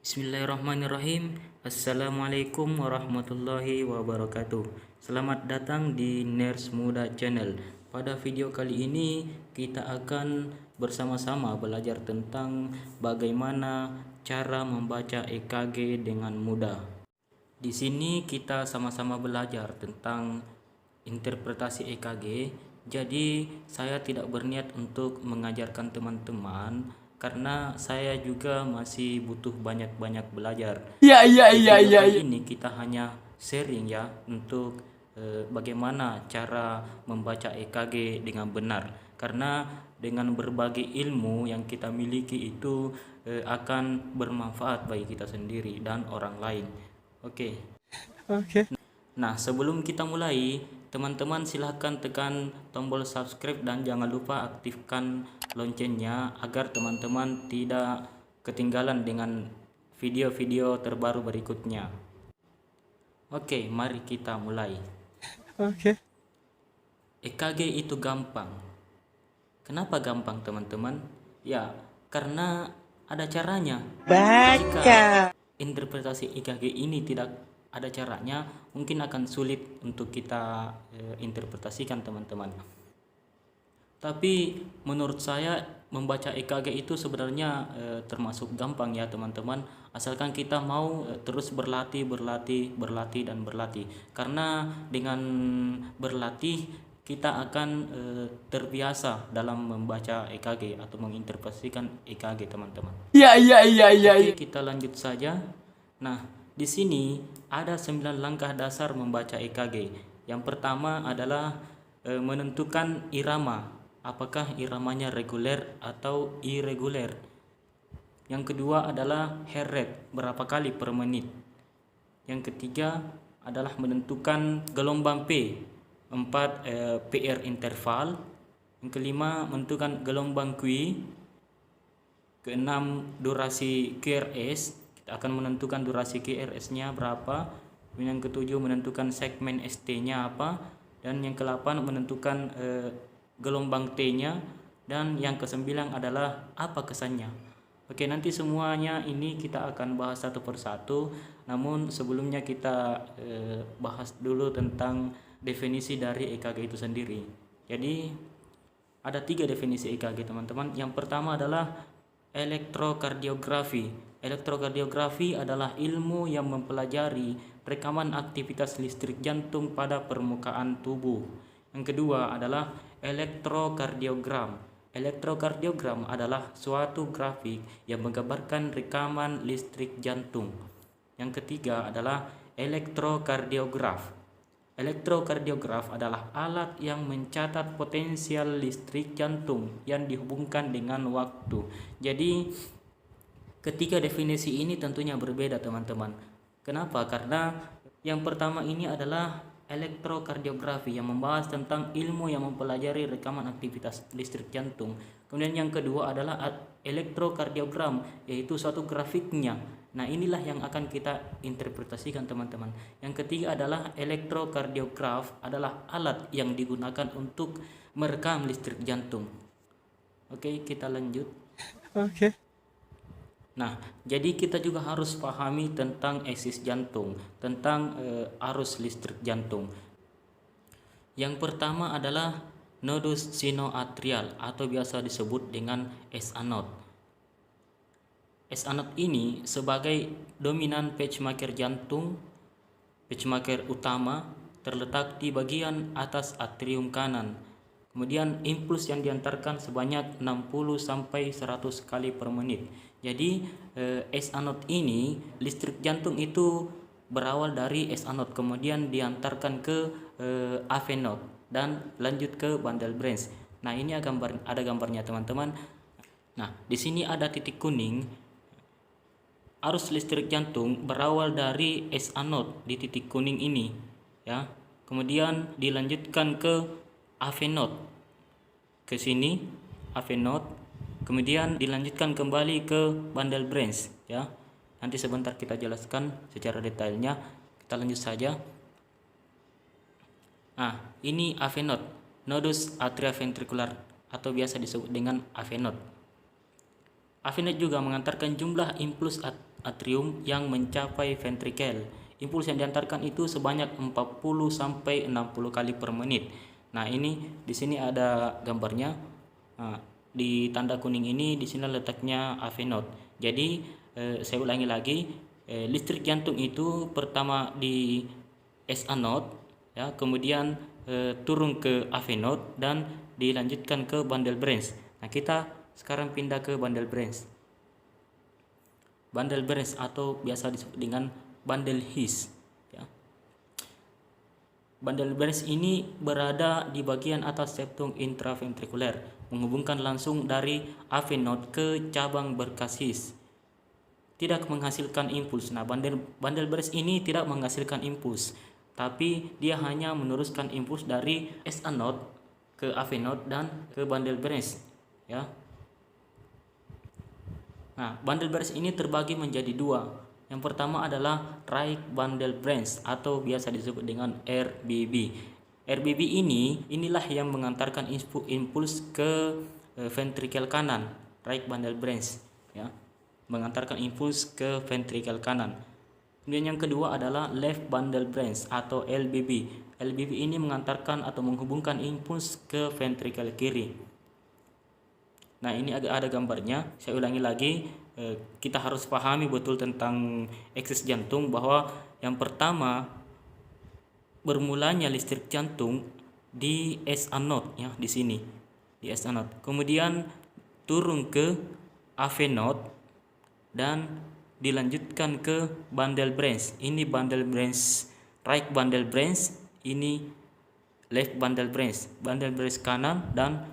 Bismillahirrahmanirrahim. Assalamualaikum warahmatullahi wabarakatuh. Selamat datang di Ners Muda Channel. Pada video kali ini kita akan bersama-sama belajar tentang bagaimana cara membaca EKG dengan mudah. Di sini kita sama-sama belajar tentang interpretasi EKG. Jadi saya tidak berniat untuk mengajarkan teman-teman karena saya juga masih butuh banyak-banyak belajar. Di video kali ini kita hanya sharing ya untuk bagaimana cara membaca EKG dengan benar. Karena dengan berbagai ilmu yang kita miliki itu akan bermanfaat bagi kita sendiri dan orang lain. Oke. Nah, sebelum kita mulai, teman-teman silahkan tekan tombol subscribe dan jangan lupa aktifkan loncengnya agar teman-teman tidak ketinggalan dengan video-video terbaru berikutnya. Oke, mari kita mulai. EKG itu gampang. Kenapa gampang, teman-teman? Ya, karena ada caranya. Jika interpretasi EKG ini tidak ada caranya, mungkin akan sulit untuk kita interpretasikan, teman-teman. Tapi menurut saya membaca EKG itu sebenarnya termasuk gampang ya, teman-teman, asalkan kita mau terus berlatih dan berlatih. Karena dengan berlatih kita akan terbiasa dalam membaca EKG atau menginterpretasikan EKG, teman-teman. Oke, kita lanjut saja. Nah, di sini ada 9 langkah dasar membaca EKG. Yang pertama adalah menentukan irama, apakah iramanya reguler atau irreguler. Yang kedua adalah heart rate, berapa kali per menit. Yang ketiga adalah menentukan gelombang P, 4 PR interval. Yang kelima menentukan gelombang Q. Keenam durasi QRS, akan menentukan durasi QRS-nya berapa. Yang ketujuh menentukan segmen ST-nya apa, dan yang ke-8 menentukan gelombang T-nya, dan yang ke-9 adalah apa kesannya. Oke, nanti semuanya ini kita akan bahas satu persatu. Namun sebelumnya kita bahas dulu tentang definisi dari EKG itu sendiri. Jadi ada 3 definisi EKG, teman-teman. Yang pertama adalah elektrokardiografi. Elektrokardiografi adalah ilmu yang mempelajari rekaman aktivitas listrik jantung pada permukaan tubuh. Yang kedua adalah elektrokardiogram. Elektrokardiogram adalah suatu grafik yang menggambarkan rekaman listrik jantung. Yang ketiga adalah elektrokardiograf. Elektrokardiograf adalah alat yang mencatat potensial listrik jantung yang dihubungkan dengan waktu. Jadi ketiga definisi ini tentunya berbeda, teman-teman. Kenapa? Karena yang pertama ini adalah elektrokardiografi yang membahas tentang ilmu yang mempelajari rekaman aktivitas listrik jantung. Kemudian yang kedua adalah elektrokardiogram, yaitu suatu grafiknya. Nah, inilah yang akan kita interpretasikan, teman-teman. Yang ketiga adalah elektrokardiograf adalah alat yang digunakan untuk merekam listrik jantung. Oke, kita lanjut. Nah, jadi kita juga harus pahami tentang eksis jantung, tentang arus listrik jantung. Yang pertama adalah nodus sinoatrial atau biasa disebut dengan S-anode. S-anode ini sebagai dominan pacemaker jantung, pacemaker utama, terletak di bagian atas atrium kanan. Kemudian impuls yang diantarkan sebanyak 60-100 kali per menit. Jadi S-anode ini, listrik jantung itu berawal dari S-anode, kemudian diantarkan ke AV node dan lanjut ke bundle branch. Nah, ini ada gambarnya, teman-teman. Nah, di sini ada titik kuning. Arus listrik jantung berawal dari S-anode di titik kuning ini, ya. Kemudian dilanjutkan ke AV node. Ke sini AV node. Kemudian dilanjutkan kembali ke bundle branch, ya. Nanti sebentar kita jelaskan secara detailnya. Kita lanjut saja. Nah, ini AV node, nodus atrioventricular atau biasa disebut dengan AV node. AV node juga mengantarkan jumlah impuls atrium yang mencapai ventrikel. Impuls yang diantarkan itu sebanyak 40 sampai 60 kali per menit. Nah, ini di sini ada gambarnya. Nah, di tanda kuning ini di sini letaknya AV node. Jadi saya ulangi lagi, listrik jantung itu pertama di SA node, ya, kemudian turun ke AV node dan dilanjutkan ke bundle branch. Nah, kita sekarang pindah ke bundle branch. Bundle branch atau biasa disebut dengan bundle His, ya. Bundle branch ini berada di bagian atas septum intraventrikuler, menghubungkan langsung dari AV node ke cabang berkas His. Tidak menghasilkan impuls. Nah, bundle branch ini tidak menghasilkan impuls, tapi dia hanya meneruskan impuls dari SA node ke AV node dan ke bundle branch, ya. Nah, bundle branch ini terbagi menjadi dua. Yang pertama adalah right bundle branch atau biasa disebut dengan RBB. RBB inilah yang mengantarkan impuls ke ventrikel kanan, right bundle branch, ya. Mengantarkan impuls ke ventrikel kanan. Kemudian yang kedua adalah left bundle branch atau LBB. LBB ini mengantarkan atau menghubungkan impuls ke ventrikel kiri. Nah, ini ada gambarnya. Saya ulangi lagi, kita harus pahami betul tentang eksis jantung, bahwa yang pertama bermulanya listrik jantung di SA node, ya, di sini di SA node. Kemudian turun ke AV node dan dilanjutkan ke bundle branch. Ini bundle branch right bundle branch, ini left bundle branch kanan dan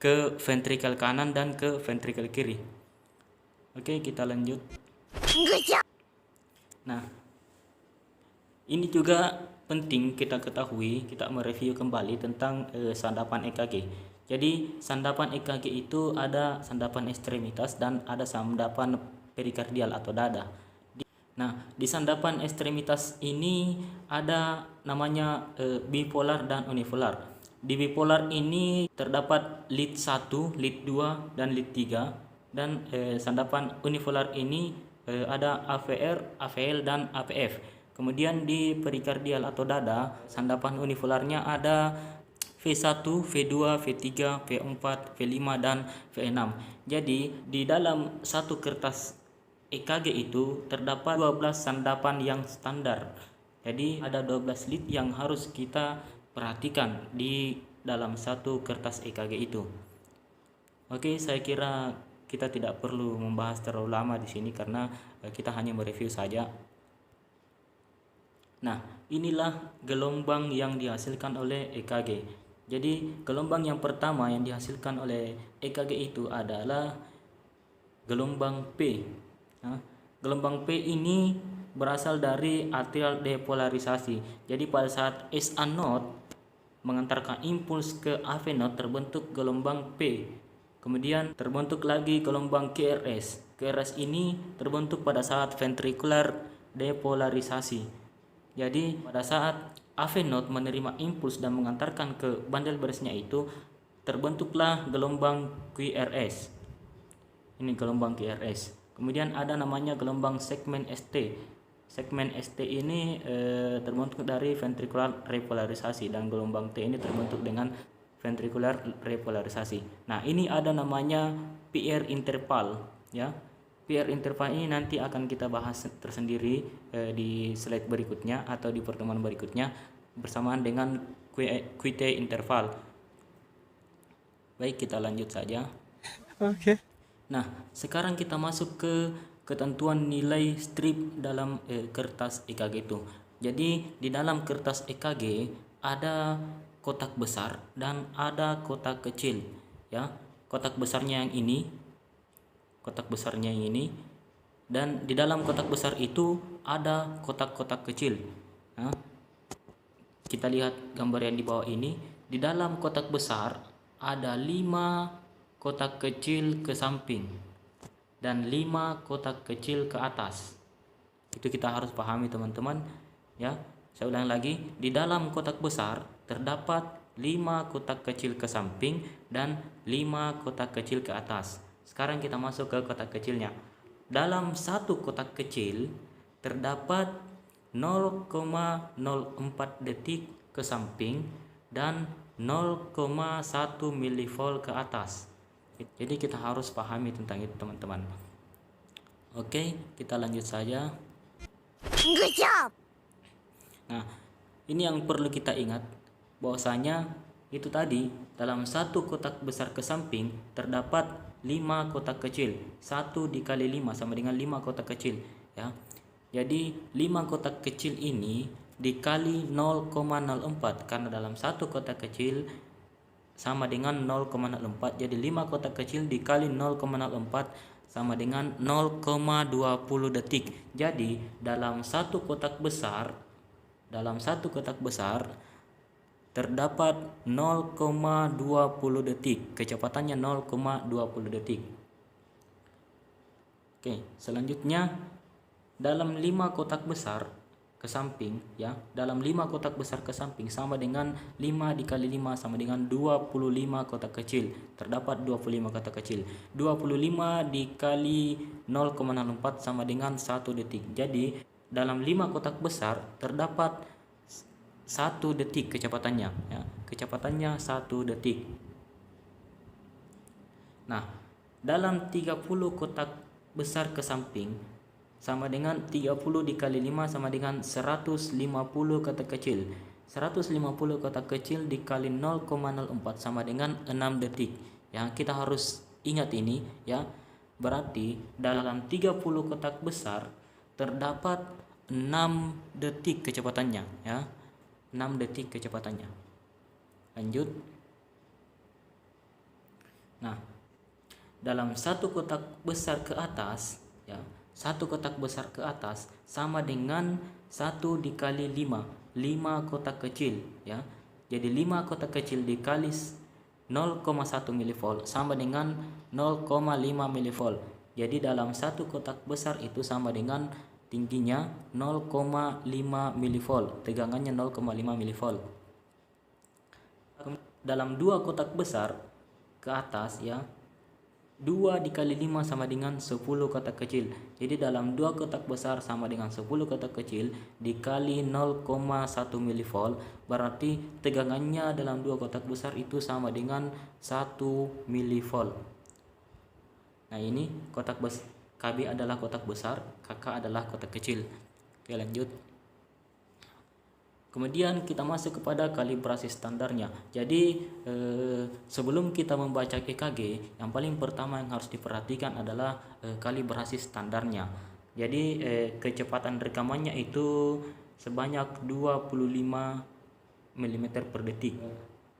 ke ventrikel kanan dan ke ventrikel kiri. Oke, kita lanjut. Nah, ini juga penting kita ketahui, kita mereview kembali tentang sandapan EKG. Jadi, sandapan EKG itu ada sandapan ekstremitas dan ada sandapan perikardial atau dada. Nah, di sandapan ekstremitas ini ada namanya bipolar dan unipolar. Di bipolar ini terdapat lead 1, lead 2, dan lead 3. Dan sandapan unipolar ini ada AVR, AVL, dan APF. Kemudian di perikardial atau dada, sandapan unipolarnya ada V1, V2, V3, V4, V5, dan V6. Jadi di dalam satu kertas EKG itu terdapat 12 sandapan yang standar. Jadi ada 12 lead yang harus kita perhatikan di dalam satu kertas EKG itu. Oke, saya kira kita tidak perlu membahas terlalu lama di sini karena kita hanya mereview saja. Nah, inilah gelombang yang dihasilkan oleh EKG. Jadi, gelombang yang pertama yang dihasilkan oleh EKG itu adalah gelombang P. Nah, gelombang P ini berasal dari atrial depolarisasi. Jadi pada saat SA node mengantarkan impuls ke AV node terbentuk gelombang P. Kemudian terbentuk lagi gelombang QRS. QRS ini terbentuk pada saat ventricular depolarisasi. Jadi pada saat AV node menerima impuls dan mengantarkan ke bundle branch-nya itu terbentuklah gelombang QRS. Ini gelombang QRS. Kemudian ada namanya gelombang segmen ST. Segmen ST ini terbentuk dari ventricular repolarisasi dan gelombang T ini terbentuk dengan ventricular repolarisasi. Nah, ini ada namanya PR interval, ya. PR interval ini nanti akan kita bahas tersendiri di slide berikutnya atau di pertemuan berikutnya bersamaan dengan QT interval. Baik, kita lanjut saja. Oke. Nah, sekarang kita masuk ke ketentuan nilai strip dalam kertas EKG itu. Jadi di dalam kertas EKG ada kotak besar dan ada kotak kecil, ya. Kotak besarnya yang ini, dan di dalam kotak besar itu ada kotak-kotak kecil. Nah, kita lihat gambar yang di bawah ini. Di dalam kotak besar ada 5 kotak kecil ke samping dan 5 kotak kecil ke atas. Itu kita harus pahami, teman-teman, ya. Saya ulang lagi, di dalam kotak besar terdapat 5 kotak kecil ke samping dan 5 kotak kecil ke atas. Sekarang kita masuk ke kotak kecilnya. dalam satu kotak kecil terdapat 0,04 detik ke samping dan 0,1 milivolt ke atas. Jadi kita harus pahami tentang itu teman-teman. Oke, kita lanjut saja. Good job. Nah, ini yang perlu kita ingat, bahwasanya itu tadi dalam satu kotak besar ke samping terdapat 5 kotak kecil. 1 dikali 5 sama dengan 5 kotak kecil ya. Jadi 5 kotak kecil ini dikali 0,04, karena dalam satu kotak kecil sama dengan 0,04. Jadi 5 kotak kecil dikali 0,04 sama dengan 0,20 detik. Jadi dalam satu kotak besar terdapat 0,20 detik. Kecepatannya 0,20 detik. Oke, selanjutnya dalam 5 kotak besar ke samping ya, dalam 5 kotak besar ke samping sama dengan 5 dikali 5 sama dengan 25 kotak kecil. Terdapat 25 kotak kecil. 25 dikali 0,04 sama dengan 1 detik. Jadi dalam 5 kotak besar terdapat 1 detik kecepatannya ya. Kecepatannya 1 detik. Nah, dalam 30 kotak besar ke samping sama dengan 30 dikali 5 sama dengan 150 kotak kecil. 150 kotak kecil dikali 0,04 sama dengan 6 detik. Ya, kita harus ingat ini ya. Berarti dalam 30 kotak besar terdapat 6 detik kecepatannya ya. 6 detik kecepatannya. Lanjut. Nah, dalam satu kotak besar ke atas ya, satu kotak besar ke atas sama dengan 1 dikali 5 kotak kecil ya. Jadi 5 kotak kecil dikali 0,1 milivolt sama dengan 0,5 milivolt. Jadi dalam satu kotak besar itu sama dengan tingginya 0,5 milivolt, tegangannya 0,5 milivolt. Dalam 2 kotak besar ke atas ya, 2 dikali 5 sama dengan 10 kotak kecil. Jadi dalam 2 kotak besar sama dengan 10 kotak kecil dikali 0,1 milivolt, berarti tegangannya dalam 2 kotak besar itu sama dengan 1 milivolt. Nah, ini kotak besar, KB adalah kotak besar, KK adalah kotak kecil. Oke, lanjut. Kemudian kita masuk kepada kalibrasi standarnya. Jadi sebelum kita membaca EKG, yang paling pertama yang harus diperhatikan adalah kalibrasi standarnya. Jadi kecepatan rekamannya itu sebanyak 25 mm per detik.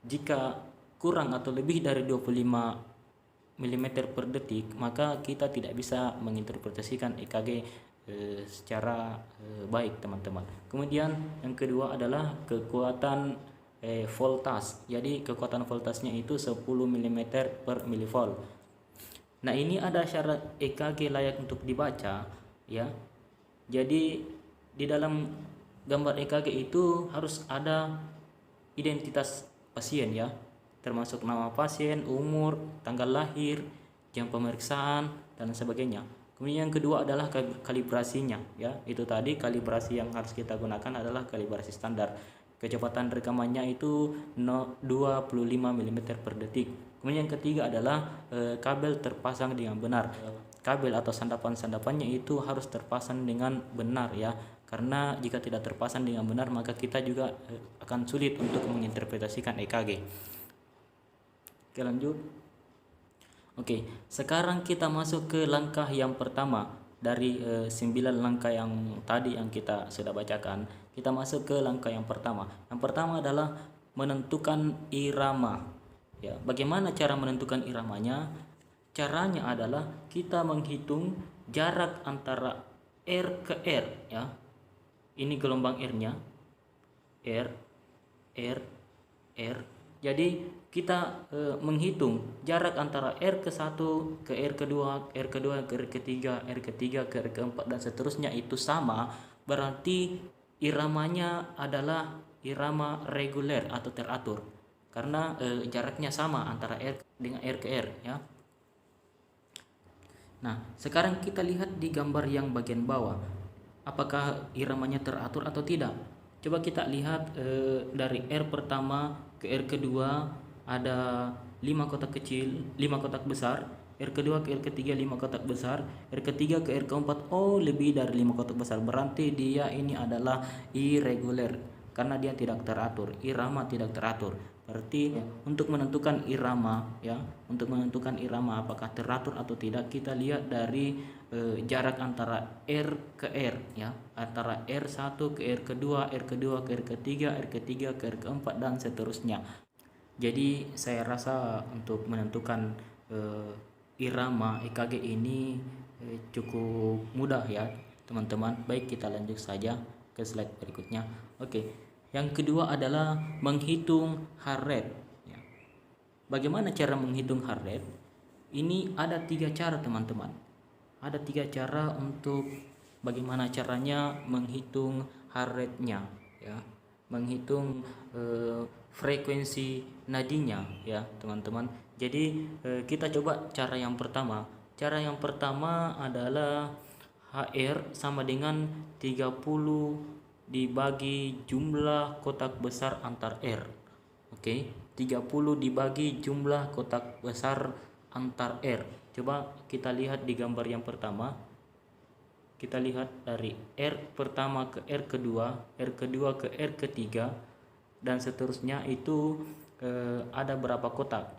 Jika kurang atau lebih dari 25 mm per detik, maka kita tidak bisa menginterpretasikan EKG secara baik teman-teman. Kemudian yang kedua adalah kekuatan voltage. Jadi kekuatan voltasenya itu 10 mm per milivolt. Nah, ini ada syarat EKG layak untuk dibaca ya. Jadi di dalam gambar EKG itu harus ada identitas pasien ya, termasuk nama pasien, umur, tanggal lahir, jam pemeriksaan dan sebagainya. Kemudian yang kedua adalah kalibrasinya ya. Itu tadi kalibrasi yang harus kita gunakan adalah kalibrasi standar. Kecepatan rekamannya itu 25 mm per detik. Kemudian yang ketiga adalah kabel terpasang dengan benar. Kabel atau sandapan-sandapannya itu harus terpasang dengan benar ya. Karena jika tidak terpasang dengan benar maka kita juga akan sulit untuk menginterpretasikan EKG. Oke, lanjut. Oke, sekarang kita masuk ke langkah yang pertama dari 9 langkah yang tadi yang kita sudah bacakan. Kita masuk ke langkah yang pertama. Yang pertama adalah menentukan irama. Ya, bagaimana cara menentukan iramanya? Caranya adalah kita menghitung jarak antara R ke R ya. Ini gelombang R-nya. R. Jadi kita menghitung jarak antara R ke-1 ke R ke-2, R ke-2 ke R ke-3, R ke-3 ke R ke-4 dan seterusnya itu sama, berarti iramanya adalah irama reguler atau teratur karena jaraknya sama antara R dengan R ke R ya. Nah, sekarang kita lihat di gambar yang bagian bawah, apakah iramanya teratur atau tidak. Coba kita lihat dari R pertama ke R kedua ada 5 kotak kecil, 5 kotak besar. R kedua ke R ketiga 5 kotak besar, R ketiga ke R keempat lebih dari 5 kotak besar. Berarti dia ini adalah irregular karena dia tidak teratur, irama tidak teratur. Berarti untuk menentukan irama untuk menentukan irama apakah teratur atau tidak, kita lihat dari jarak antara R ke R antara R1 ke R kedua, R kedua ke R ketiga, R ketiga ke R keempat dan seterusnya. Jadi saya rasa untuk menentukan irama EKG ini cukup mudah ya teman-teman. Baik, kita lanjut saja ke slide berikutnya. Oke. Yang kedua adalah menghitung heart rate. Bagaimana cara menghitung heart rate? Ini ada 3 cara teman-teman. Ada 3 cara untuk bagaimana caranya menghitung heart rate-nya menghitung frekuensi nadinya ya teman-teman. Jadi kita coba cara yang pertama. Cara yang pertama adalah HR sama dengan 30 dibagi jumlah kotak besar antar R. Oke, 30 dibagi jumlah kotak besar antar R. Coba kita lihat di gambar yang pertama. Kita lihat dari R pertama ke R kedua ke R ketiga dan seterusnya itu ada berapa kotak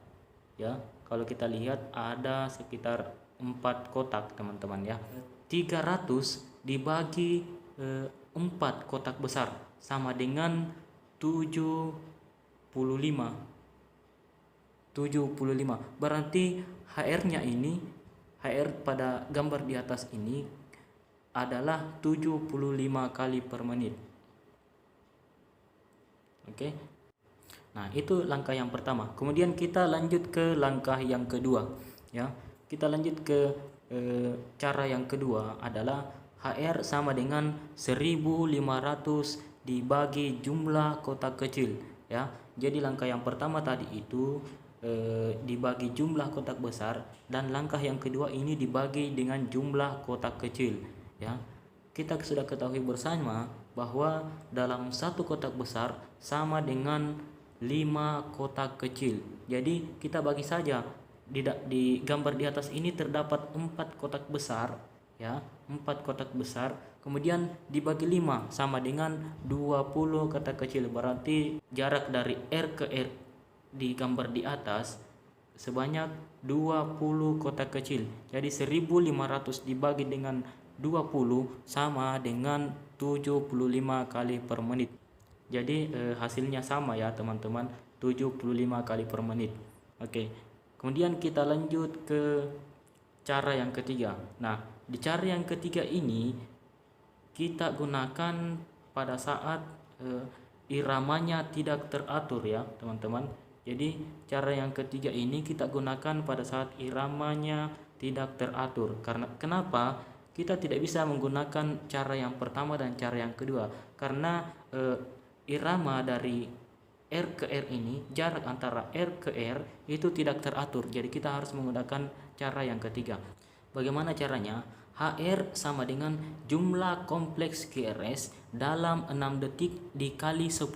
ya. Kalau kita lihat ada sekitar 4 kotak teman-teman ya. 300 dibagi 4 kotak besar sama dengan 75. Berarti HR-nya ini, HR pada gambar di atas ini adalah 75 kali per menit. Oke. Nah, itu langkah yang pertama. Kemudian kita lanjut ke langkah yang kedua ya. Kita lanjut ke cara yang kedua adalah HR sama dengan 1500 dibagi jumlah kotak kecil ya. Jadi langkah yang pertama tadi itu dibagi jumlah kotak besar, dan langkah yang kedua ini dibagi dengan jumlah kotak kecil ya. Kita sudah ketahui bersama bahwa dalam satu kotak besar sama dengan 5 kotak kecil. Jadi kita bagi saja di gambar di atas ini terdapat 4 kotak besar ya, 4 kotak besar, kemudian dibagi 5 sama dengan 20 kotak kecil. Berarti jarak dari R ke R di gambar di atas sebanyak 20 kotak kecil. Jadi 1500 dibagi dengan 20 sama dengan 75 kali per menit. Jadi hasilnya sama ya teman-teman, 75 kali per menit. Oke. Kemudian kita lanjut ke cara yang ketiga. Nah, di cara yang ketiga ini kita gunakan pada saat iramanya tidak teratur ya teman-teman. Jadi cara yang ketiga ini kita gunakan pada saat iramanya tidak teratur. Karena kenapa kita tidak bisa menggunakan cara yang pertama dan cara yang kedua? Karena irama dari R ke R ini, jarak antara R ke R itu tidak teratur. Jadi kita harus menggunakan cara yang ketiga. Bagaimana caranya? HR sama dengan jumlah kompleks QRS dalam 6 detik dikali 10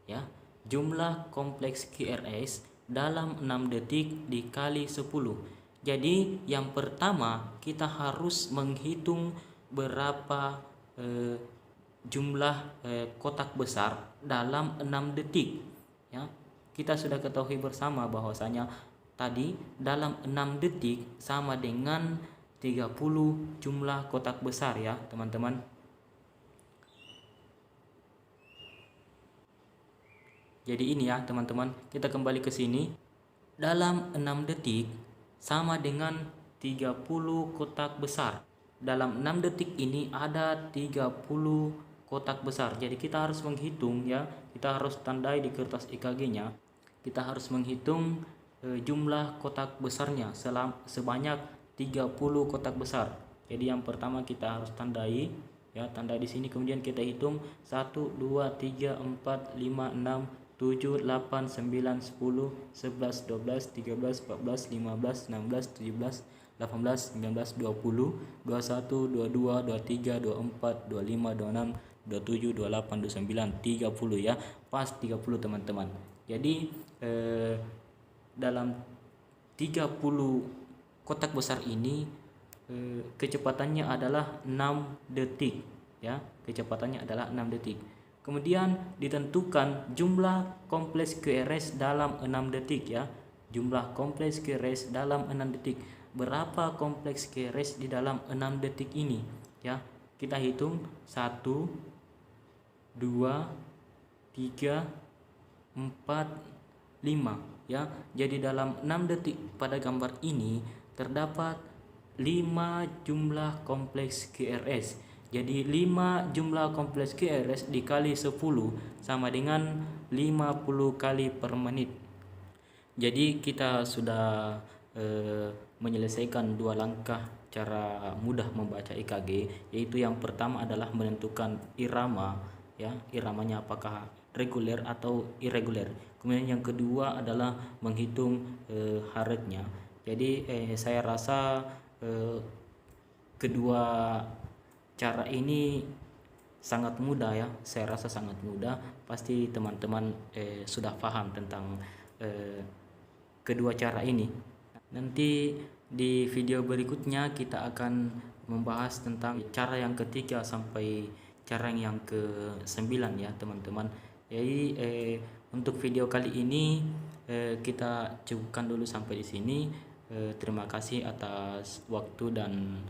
ya. Jumlah kompleks QRS dalam 6 detik dikali 10. Jadi yang pertama kita harus menghitung berapa jumlah kotak besar dalam 6 detik ya. Kita sudah ketahui bersama bahwasanya tadi dalam 6 detik sama dengan 30 jumlah kotak besar ya teman-teman. Jadi ini ya teman-teman, kita kembali ke sini. Dalam 6 detik sama dengan 30 kotak besar. Dalam 6 detik ini ada 30 kotak besar. Jadi kita harus menghitung ya. Kita harus tandai di kertas EKG-nya. Kita harus menghitung jumlah kotak besarnya sebanyak 30 kotak besar. Jadi yang pertama kita harus tandai ya, tandai di sini, kemudian kita hitung 1 2 3 4 5 6 7 8 9 10 11 12 13 14 15 16 17 18, 19, 20, 21, 22, 23, 24, 25, 26, 27, 28, 29, 30 ya. Pas 30 teman-teman. Jadi dalam 30 kotak besar ini kecepatannya adalah 6 detik ya. Kecepatannya adalah 6 detik. Kemudian ditentukan jumlah kompleks QRS dalam 6 detik ya. Jumlah kompleks QRS dalam 6 detik. Berapa kompleks QRS di dalam 6 detik ini ya? Kita hitung 1 2 3 4 5 ya. Jadi dalam 6 detik pada gambar ini terdapat 5 jumlah kompleks QRS. Jadi 5 jumlah kompleks QRS dikali 10 sama dengan 50 kali per menit. Jadi kita sudah menyelesaikan 2 langkah cara mudah membaca EKG, yaitu yang pertama adalah menentukan irama ya, iramanya apakah reguler atau irregular. Kemudian yang kedua adalah menghitung heart rate-nya. Jadi saya rasa kedua cara ini sangat mudah ya. Saya rasa sangat mudah. Pasti teman-teman sudah paham tentang kedua cara ini. Nanti di video berikutnya kita akan membahas tentang cara yang ketiga sampai cara yang ke-9 ya teman-teman. Jadi untuk video kali ini kita cukupkan dulu sampai di sini. Terima kasih atas waktu dan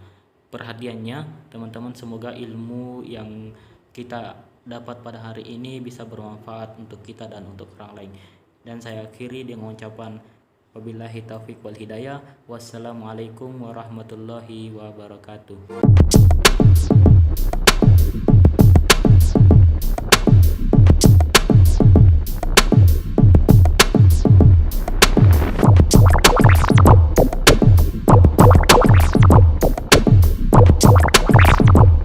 perhatiannya teman-teman. Semoga ilmu yang kita dapat pada hari ini bisa bermanfaat untuk kita dan untuk orang lain. Dan saya akhiri dengan ucapan wabillahi taufiq wal hidayah. Wassalamualaikum warahmatullahi wabarakatuh.